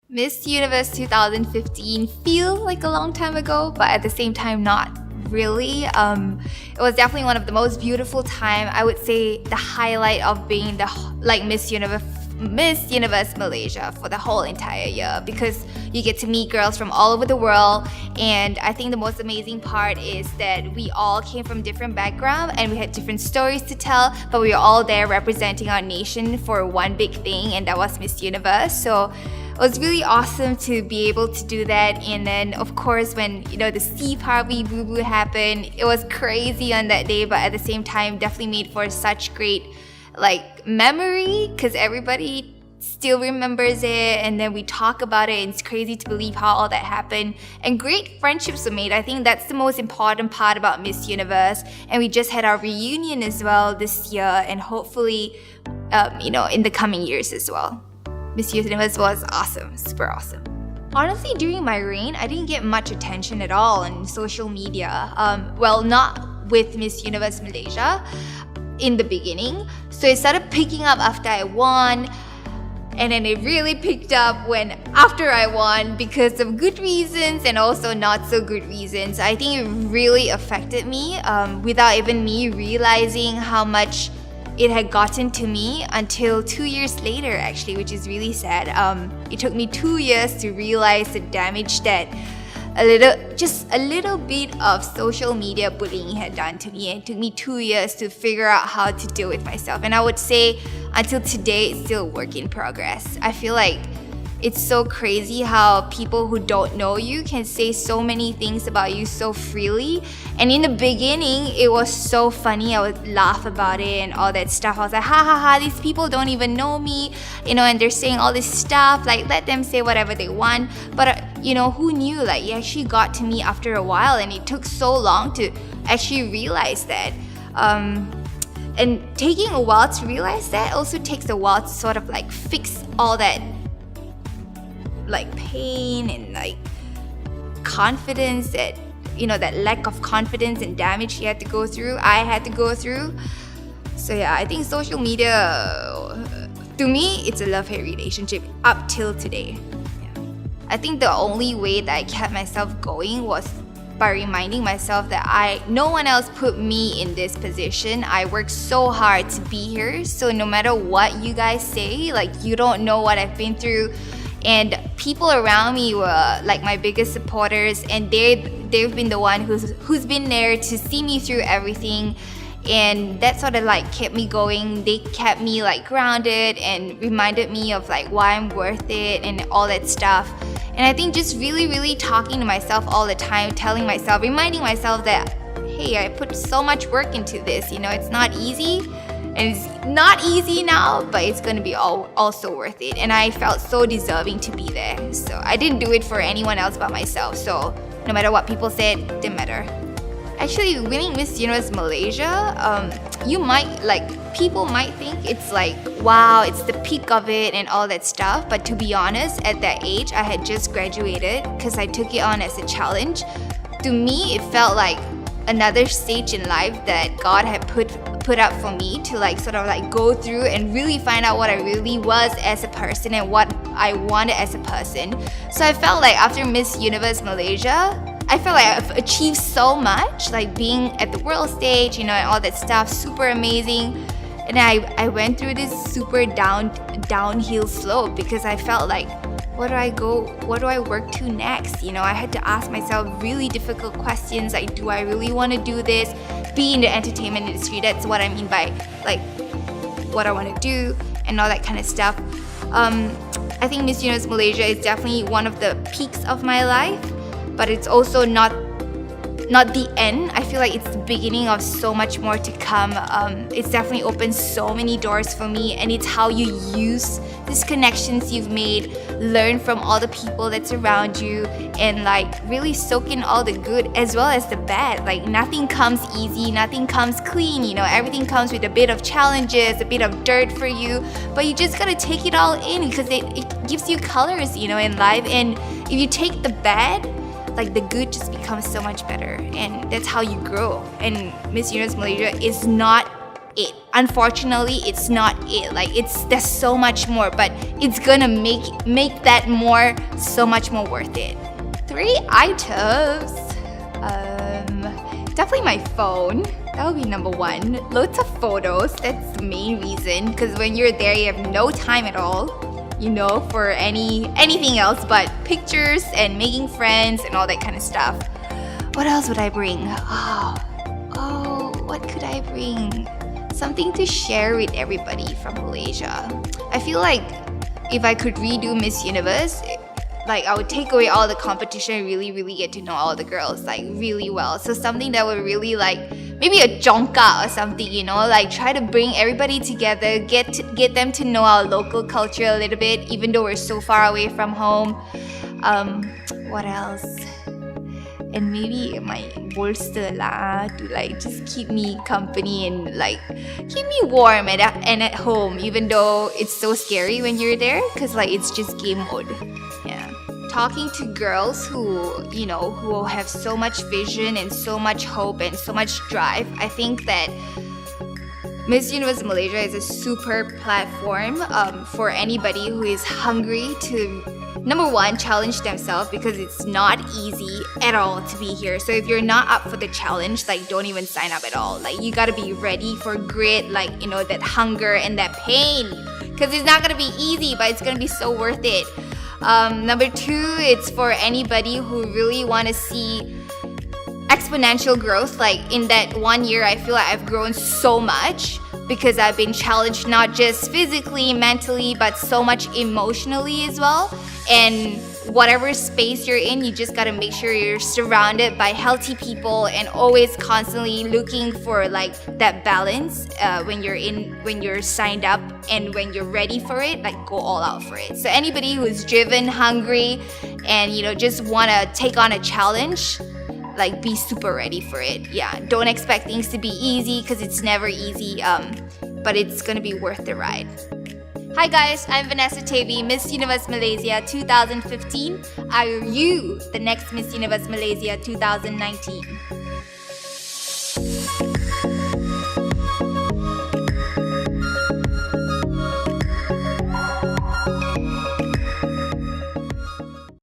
Miss Universe 2015 feels like a long time ago, but at the same time, not really. It was definitely one of the most beautiful time. I would say the highlight of being the Miss Universe Malaysia for the whole entire year, because you get to meet girls from all over the world. And I think the most amazing part is that we all came from different backgrounds and we had different stories to tell, but we were all there representing our nation for one big thing, and that was Miss Universe. So it was really awesome to be able to do that. And then of course when the sea party boo boo happened, it was crazy on that day, but at the same time definitely made for such great memory, because everybody still remembers it, and then we talk about it, and it's crazy to believe how all that happened, and great friendships were made. I think that's the most important part about Miss Universe. And we just had our reunion as well this year, and hopefully in the coming years as well. Miss Universe was awesome, super awesome. Honestly, during my reign, I didn't get much attention at all on social media. Well, not with Miss Universe Malaysia in the beginning. So it started picking up after I won, and then it really picked up after I won, because of good reasons and also not so good reasons. I think it really affected me without even me realizing how much it had gotten to me until 2 years later, actually, which is really sad. It took me 2 years to realize the damage that just a little bit of social media bullying had done to me. And it took me 2 years to figure out how to deal with myself. And I would say until today, it's still a work in progress. I feel like it's so crazy how people who don't know you can say so many things about you so freely. And in the beginning, it was so funny. I would laugh about it and all that stuff. I was like, ha ha ha, these people don't even know me, and they're saying all this stuff. Let them say whatever they want. But, who knew? It actually got to me after a while, and it took so long to actually realize that. And taking a while to realize that also takes a while to sort of fix all that pain and confidence that that lack of confidence and damage I had to go through. So yeah, I think social media, to me, it's a love-hate relationship up till today. Yeah. I think the only way that I kept myself going was by reminding myself that no one else put me in this position. I worked so hard to be here, so no matter what you guys say, you don't know what I've been through. And people around me were my biggest supporters, and they've been the one who's been there to see me through everything. And that sort of kept me going. They kept me grounded and reminded me of why I'm worth it and all that stuff. And I think just really, really talking to myself all the time, reminding myself that, hey, I put so much work into this. It's not easy. And it's not easy now, but it's going to be also worth it. And I felt so deserving to be there. So I didn't do it for anyone else but myself. So no matter what people said, it didn't matter. Actually, winning Miss Universe Malaysia, people might think it's wow, it's the peak of it and all that stuff. But to be honest, at that age, I had just graduated because I took it on as a challenge. To me, it felt like another stage in life that God had put up for me to go through and really find out what I really was as a person and what I wanted as a person. So I felt after Miss Universe Malaysia, I felt I've achieved so much, being at the world stage, and all that stuff, super amazing. And I went through this super downhill slope because I felt what do I work to next? I had to ask myself really difficult questions do I really want to do this? Be in the entertainment industry, that's what I mean by what I want to do and all that kind of stuff. I think Miss Universe Malaysia is definitely one of the peaks of my life, but it's also not the end. I feel it's the beginning of so much more to come. It's definitely opened so many doors for me, and it's how you use these connections you've made, learn from all the people that's around you, and really soak in all the good as well as the bad. Nothing comes easy, nothing comes clean, everything comes with a bit of challenges, a bit of dirt for you, but you just gotta take it all in because it gives you colors, in life. And if you take the bad, the good just becomes so much better, and that's how you grow. And Miss Universe Malaysia is not it. Unfortunately, it's not it. Like there's so much more, but it's gonna make that more so much more worth it. 3 items. Definitely my phone. That would be number 1. Loads of photos. That's the main reason. Because when you're there, you have no time at all, for anything else but pictures and making friends and all that kind of stuff. What else would I bring? Oh, what could I bring? Something to share with everybody from Malaysia. I feel like if I could redo Miss Universe, I would take away all the competition and really, really get to know all the girls, really well. So something that would really, maybe a jongka or something, try to bring everybody together, get them to know our local culture a little bit, even though we're so far away from home. What else? And maybe my bolster to just keep me company and keep me warm and at home, even though it's so scary when you're there, because it's just game mode. Yeah. Talking to girls who have so much vision and so much hope and so much drive, I think that Miss Universe Malaysia is a super platform for anybody who is hungry to, number 1, challenge themselves, because it's not easy at all to be here. So if you're not up for the challenge, don't even sign up at all. You gotta be ready for grit, that hunger and that pain, because it's not gonna be easy, but it's gonna be so worth it. Number 2, it's for anybody who really want to see exponential growth. In that 1 year, I feel like I've grown so much because I've been challenged not just physically, mentally, but so much emotionally as well. And whatever space you're in, you just gotta make sure you're surrounded by healthy people and always constantly looking for that balance when you're signed up and when you're ready for it, go all out for it. So anybody who's driven, hungry, and just wanna take on a challenge, be super ready for it. Yeah, don't expect things to be easy, because it's never easy, but it's gonna be worth the ride. Hi guys, I'm Vanessa Tevi, Miss Universe Malaysia 2015. Are you the next Miss Universe Malaysia 2019?